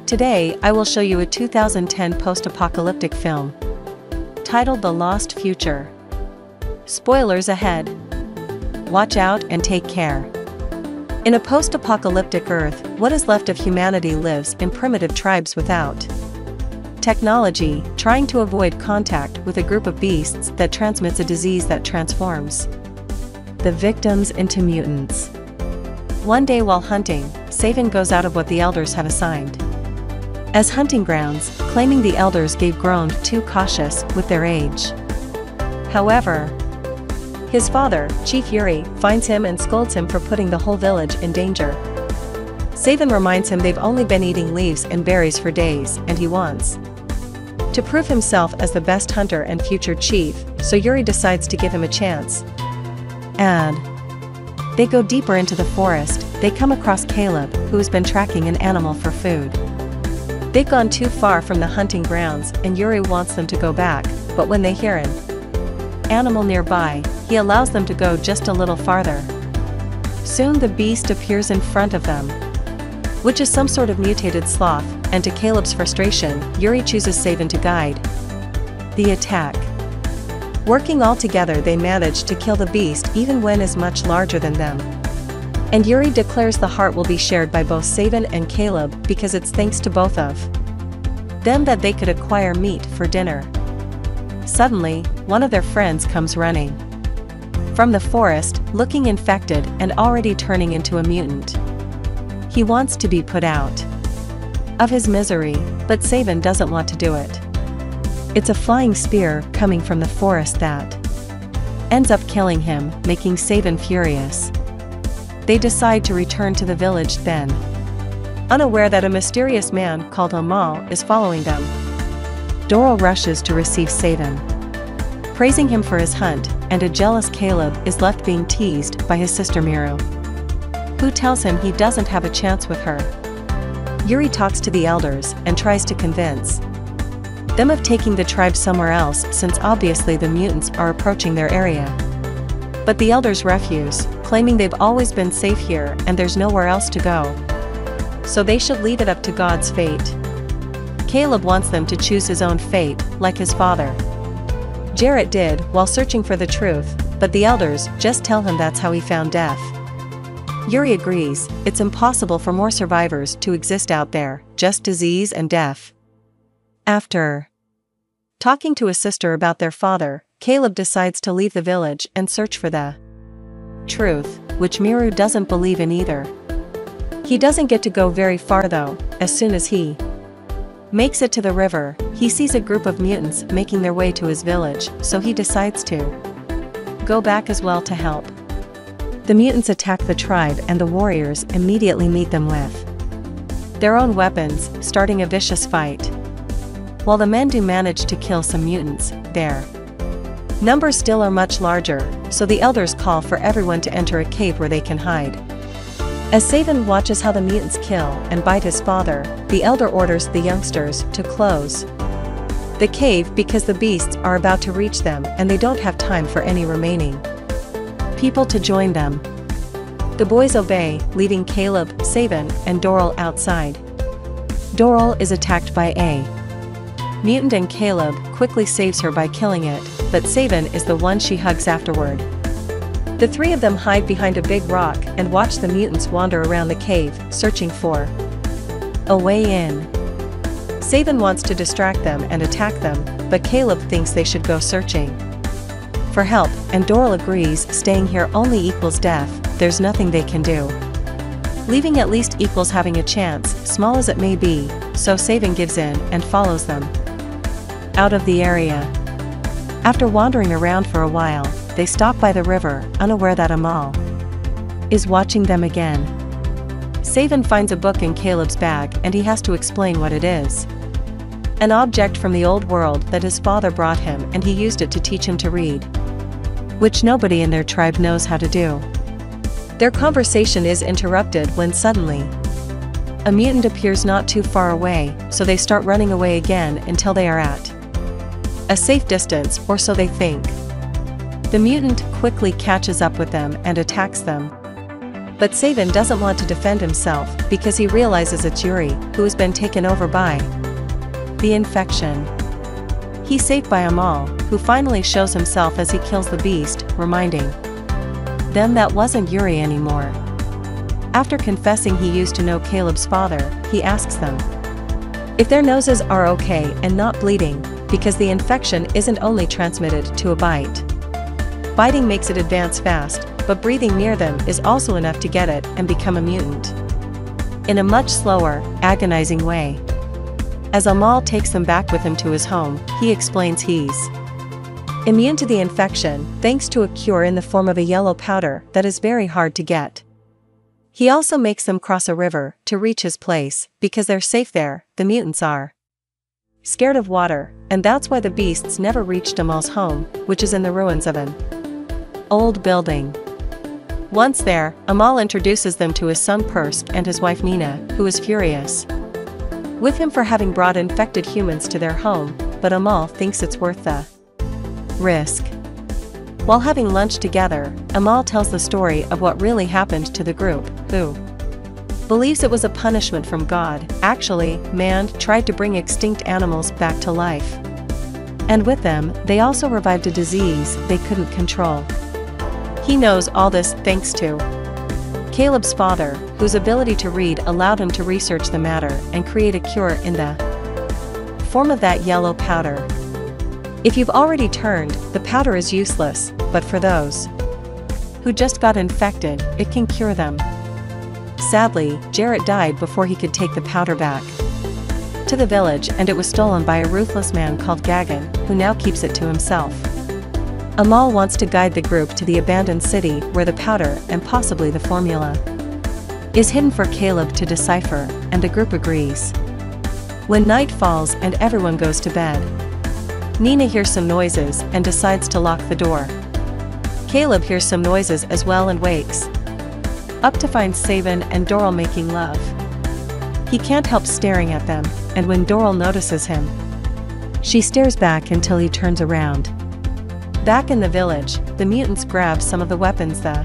Today, I will show you a 2010 post-apocalyptic film titled The Lost Future. Spoilers ahead. Watch out and take care. In a post-apocalyptic Earth, what is left of humanity lives in primitive tribes without technology, trying to avoid contact with a group of beasts that transmits a disease that transforms the victims into mutants. One day while hunting, Saven goes out of what the elders had assigned as hunting grounds, claiming the elders gave grown too cautious with their age. However, his father, Chief Yuri, finds him and scolds him for putting the whole village in danger. Saven reminds him they've only been eating leaves and berries for days, and he wants to prove himself as the best hunter and future chief, so Yuri decides to give him a chance. And they go deeper into the forest. They come across Caleb, who has been tracking an animal for food. They've gone too far from the hunting grounds, and Yuri wants them to go back, but when they hear an animal nearby, he allows them to go just a little farther. Soon the beast appears in front of them, which is some sort of mutated sloth, and to Caleb's frustration, Yuri chooses Saven to guide the attack. Working all together, they manage to kill the beast even when it is much larger than them. And Yuri declares the heart will be shared by both Saven and Caleb because it's thanks to both of them that they could acquire meat for dinner. Suddenly, one of their friends comes running from the forest, looking infected and already turning into a mutant. He wants to be put out of his misery, but Saven doesn't want to do it. It's a flying spear coming from the forest that ends up killing him, making Saven furious. They decide to return to the village then, unaware that a mysterious man called Amal is following them. Doral rushes to receive Saven, praising him for his hunt, and a jealous Caleb is left being teased by his sister Miru, who tells him he doesn't have a chance with her. Yuri talks to the elders and tries to convince them of taking the tribe somewhere else, since obviously the mutants are approaching their area. But the elders refuse, claiming they've always been safe here and there's nowhere else to go, so they should leave it up to God's fate. Caleb wants them to choose his own fate, like his father Jarrett did while searching for the truth, but the elders just tell him that's how he found death. Yuri agrees, it's impossible for more survivors to exist out there, just disease and death. After talking to his sister about their father, Caleb decides to leave the village and search for the truth, which Miru doesn't believe in either. He doesn't get to go very far though. As soon as he makes it to the river, he sees a group of mutants making their way to his village, so he decides to go back as well to help. The mutants attack the tribe and the warriors immediately meet them with their own weapons, starting a vicious fight. While the men do manage to kill some mutants, their numbers still are much larger, so the elders call for everyone to enter a cave where they can hide. As Saven watches how the mutants kill and bite his father, the elder orders the youngsters to close the cave because the beasts are about to reach them and they don't have time for any remaining people to join them. The boys obey, leaving Caleb, Saven, and Doral outside. Doral is attacked by a mutant and Caleb quickly saves her by killing it, but Saven is the one she hugs afterward. The three of them hide behind a big rock and watch the mutants wander around the cave, searching for a way in. Saven wants to distract them and attack them, but Caleb thinks they should go searching for help, and Doral agrees staying here only equals death, there's nothing they can do. Leaving at least equals having a chance, small as it may be, so Saven gives in and follows them out of the area. After wandering around for a while, they stop by the river, unaware that Amal is watching them again. Saven finds a book in Caleb's bag and he has to explain what it is. An object from the old world that his father brought him, and he used it to teach him to read, which nobody in their tribe knows how to do. Their conversation is interrupted when suddenly a mutant appears not too far away, so they start running away again until they are at a safe distance, or so they think. The mutant quickly catches up with them and attacks them. But Savin doesn't want to defend himself because he realizes it's Yuri who has been taken over by the infection. He's saved by Amal, who finally shows himself as he kills the beast, reminding them that wasn't Yuri anymore. After confessing he used to know Caleb's father, he asks them if their noses are okay and not bleeding, because the infection isn't only transmitted to a bite. Biting makes it advance fast, but breathing near them is also enough to get it and become a mutant in a much slower, agonizing way. As Amal takes them back with him to his home, he explains he's immune to the infection thanks to a cure in the form of a yellow powder that is very hard to get. He also makes them cross a river to reach his place, because they're safe there. The mutants are scared of water, and that's why the beasts never reached Amal's home, which is in the ruins of an old building. Once there, Amal introduces them to his son Persk and his wife Nina, who is furious with him for having brought infected humans to their home, but Amal thinks it's worth the risk. While having lunch together, Amal tells the story of what really happened to the group, who believes it was a punishment from God. Actually, man tried to bring extinct animals back to life. And with them, they also revived a disease they couldn't control. He knows all this thanks to Caleb's father, whose ability to read allowed him to research the matter and create a cure in the form of that yellow powder. If you've already turned, the powder is useless, but for those who just got infected, it can cure them. Sadly, Jarrett died before he could take the powder back to the village, and it was stolen by a ruthless man called Gagan, who now keeps it to himself. Amal wants to guide the group to the abandoned city where the powder, and possibly the formula, is hidden for Caleb to decipher, and the group agrees. When night falls and everyone goes to bed, Nina hears some noises and decides to lock the door. Caleb hears some noises as well and wakes up to find Savin and Doral making love. He can't help staring at them, and when Doral notices him, she stares back until he turns around. Back in the village, the mutants grab some of the weapons the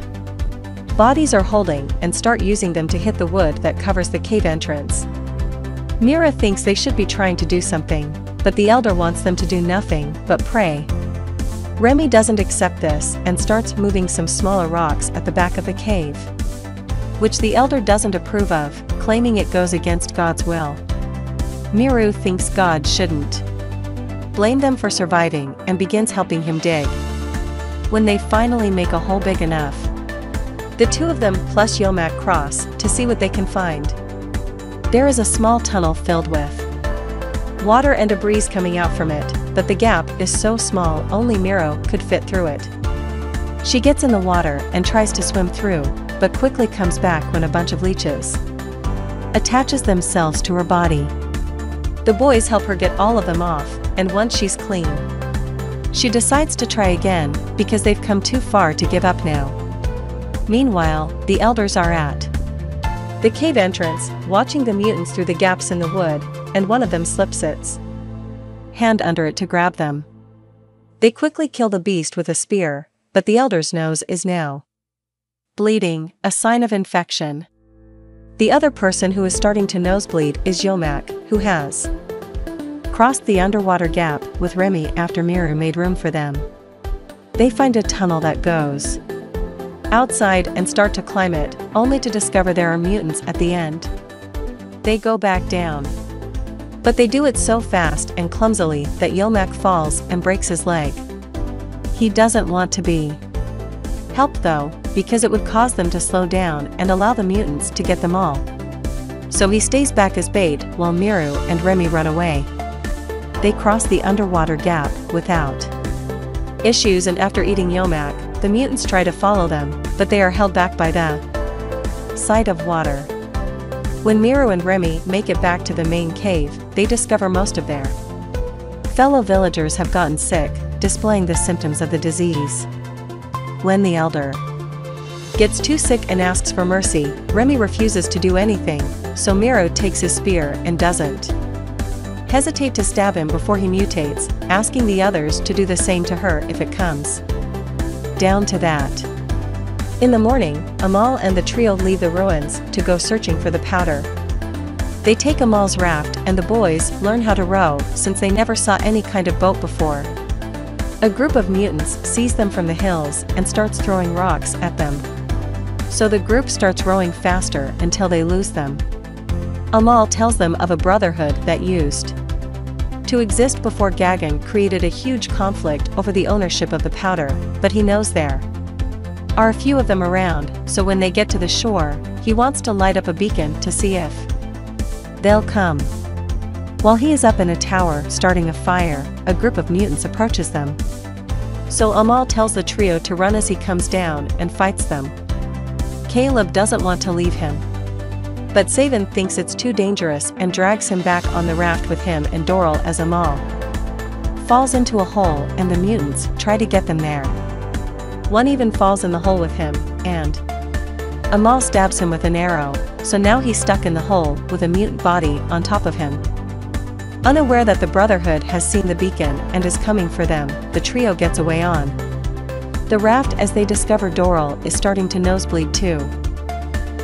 bodies are holding and start using them to hit the wood that covers the cave entrance. Mira thinks they should be trying to do something, but the elder wants them to do nothing but pray. Remy doesn't accept this and starts moving some smaller rocks at the back of the cave, which the elder doesn't approve of, claiming it goes against God's will. Miru thinks God shouldn't blame them for surviving and begins helping him dig. When they finally make a hole big enough, the two of them plus Yomak cross to see what they can find. There is a small tunnel filled with water and a breeze coming out from it, but the gap is so small only Miro could fit through it. She gets in the water and tries to swim through, but quickly comes back when a bunch of leeches attaches themselves to her body. The boys help her get all of them off, and once she's clean, she decides to try again, because they've come too far to give up now. Meanwhile, the elders are at the cave entrance, watching the mutants through the gaps in the wood, and one of them slips its hand under it to grab them. They quickly kill the beast with a spear, but the elder's nose is now bleeding, a sign of infection. The other person who is starting to nosebleed is Yomak, who has crossed the underwater gap with Remy after Miru made room for them. They find a tunnel that goes outside and start to climb it, only to discover there are mutants at the end. They go back down, but they do it so fast and clumsily that Yomak falls and breaks his leg. He doesn't want to be helped though, because it would cause them to slow down and allow the mutants to get them all. So he stays back as bait while Miru and Remy run away. They cross the underwater gap without issues, and after eating Yomak, the mutants try to follow them, but they are held back by the sight of water. When Miru and Remy make it back to the main cave, they discover most of their fellow villagers have gotten sick, displaying the symptoms of the disease. When the elder gets too sick and asks for mercy, Remy refuses to do anything, so Miru takes his spear and doesn't hesitate to stab him before he mutates, asking the others to do the same to her if it comes down to that. In the morning, Amal and the trio leave the ruins to go searching for the powder. They take Amal's raft and the boys learn how to row since they never saw any kind of boat before. A group of mutants sees them from the hills and starts throwing rocks at them. So the group starts rowing faster until they lose them. Amal tells them of a brotherhood that used to exist before Gagan created a huge conflict over the ownership of the powder, but he knows there are a few of them around, so when they get to the shore, he wants to light up a beacon to see if they'll come. While he is up in a tower starting a fire, a group of mutants approaches them. So Amal tells the trio to run as he comes down and fights them. Caleb doesn't want to leave him, but Saban thinks it's too dangerous and drags him back on the raft with him and Doral as Amal falls into a hole and the mutants try to get them there. One even falls in the hole with him, and Amal stabs him with an arrow, so now he's stuck in the hole with a mutant body on top of him. Unaware that the Brotherhood has seen the beacon and is coming for them, the trio gets away on the raft as they discover Doral is starting to nosebleed too.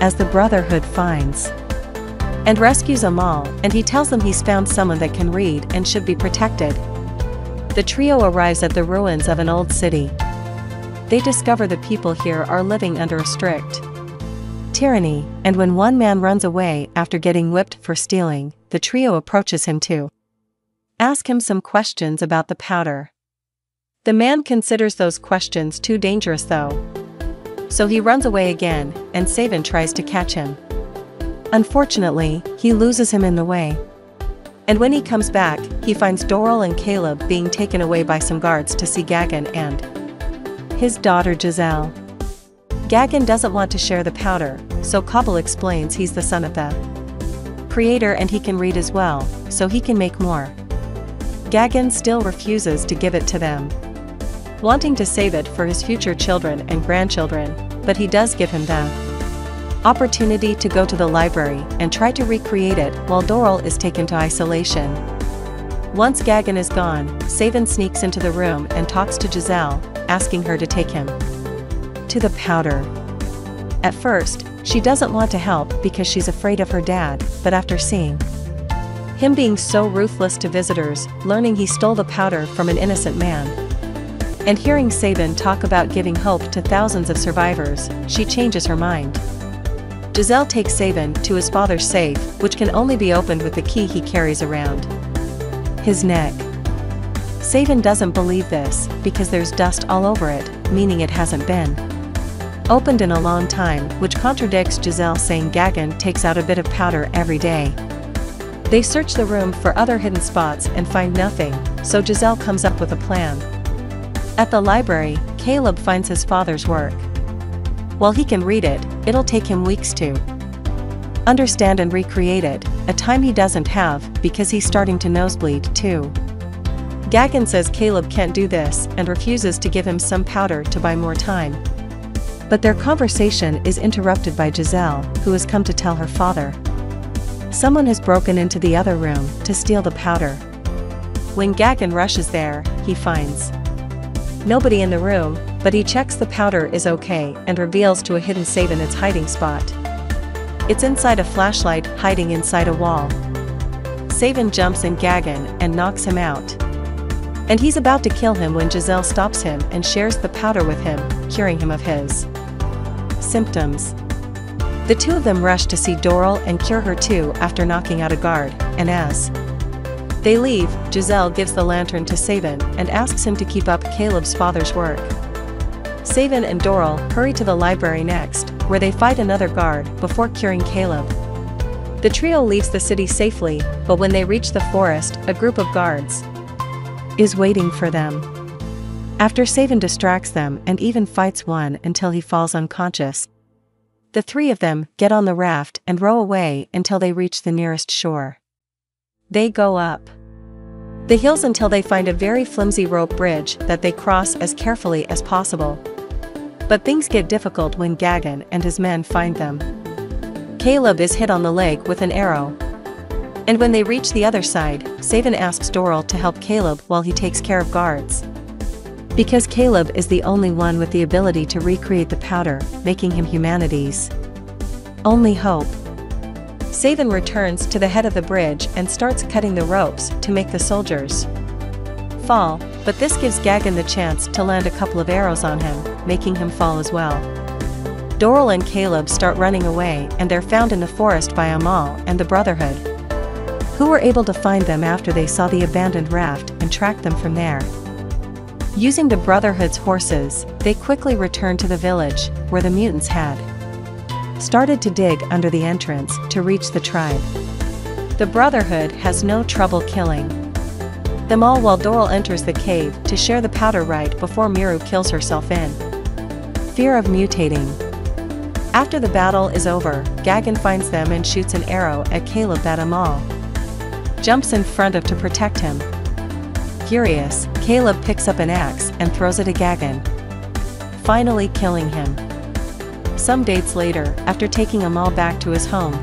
As the Brotherhood finds and rescues Amal, and he tells them he's found someone that can read and should be protected. The trio arrives at the ruins of an old city. They discover the people here are living under a strict tyranny, and when one man runs away after getting whipped for stealing, the trio approaches him to ask him some questions about the powder. The man considers those questions too dangerous though, so he runs away again, and Saban tries to catch him. Unfortunately, he loses him in the way. And when he comes back, he finds Doral and Caleb being taken away by some guards to see Gagan and his daughter Giselle. Gagan doesn't want to share the powder, so Kabul explains he's the son of the creator and he can read as well, so he can make more. Gagan still refuses to give it to them, wanting to save it for his future children and grandchildren, but he does give him the opportunity to go to the library and try to recreate it while Doral is taken to isolation. Once Gagan is gone, Saban sneaks into the room and talks to Giselle, asking her to take him to the powder. At first, she doesn't want to help because she's afraid of her dad, but after seeing him being so ruthless to visitors, learning he stole the powder from an innocent man, and hearing Saban talk about giving hope to thousands of survivors, she changes her mind. Giselle takes Saban to his father's safe, which can only be opened with the key he carries around his neck. Saban doesn't believe this, because there's dust all over it, meaning it hasn't been opened in a long time, which contradicts Giselle saying Gagan takes out a bit of powder every day. They search the room for other hidden spots and find nothing, so Giselle comes up with a plan. At the library, Caleb finds his father's work. While he can read it, it'll take him weeks to understand and recreate it, a time he doesn't have because he's starting to nosebleed too. Gagan says Caleb can't do this and refuses to give him some powder to buy more time. But their conversation is interrupted by Giselle, who has come to tell her father someone has broken into the other room to steal the powder. When Gagan rushes there, he finds nobody in the room, but he checks the powder is okay and reveals to a hidden Saban its hiding spot. It's inside a flashlight hiding inside a wall. Saban jumps in Gagan and knocks him out. And he's about to kill him when Giselle stops him and shares the powder with him, curing him of his symptoms. The two of them rush to see Doral and cure her too after knocking out a guard, and as they leave, Giselle gives the lantern to Saban and asks him to keep up Caleb's father's work. Saban and Doral hurry to the library next, where they fight another guard before curing Caleb. The trio leaves the city safely, but when they reach the forest, a group of guards is waiting for them. After Saban distracts them and even fights one until he falls unconscious, the three of them get on the raft and row away until they reach the nearest shore. They go up the hills until they find a very flimsy rope bridge that they cross as carefully as possible. But things get difficult when Gagan and his men find them. Caleb is hit on the leg with an arrow. And when they reach the other side, Saban asks Doral to help Caleb while he takes care of guards. Because Caleb is the only one with the ability to recreate the powder, making him humanity's only hope. Savin returns to the head of the bridge and starts cutting the ropes to make the soldiers fall, but this gives Gagan the chance to land a couple of arrows on him, making him fall as well. Doral and Caleb start running away and they're found in the forest by Amal and the Brotherhood, who were able to find them after they saw the abandoned raft and tracked them from there. Using the Brotherhood's horses, they quickly return to the village, where the mutants had started to dig under the entrance to reach the tribe. The Brotherhood has no trouble killing them all while Doral enters the cave to share the powder right before Miru kills herself in fear of mutating. After the battle is over, Gagan finds them and shoots an arrow at Caleb that Amal jumps in front of to protect him. Furious, Caleb picks up an axe and throws it at Gagan, finally killing him. Some days later, after taking Amal back to his home,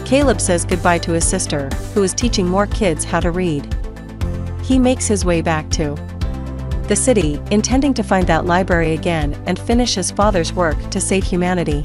Caleb says goodbye to his sister, who is teaching more kids how to read. He makes his way back to the city, intending to find that library again and finish his father's work to save humanity.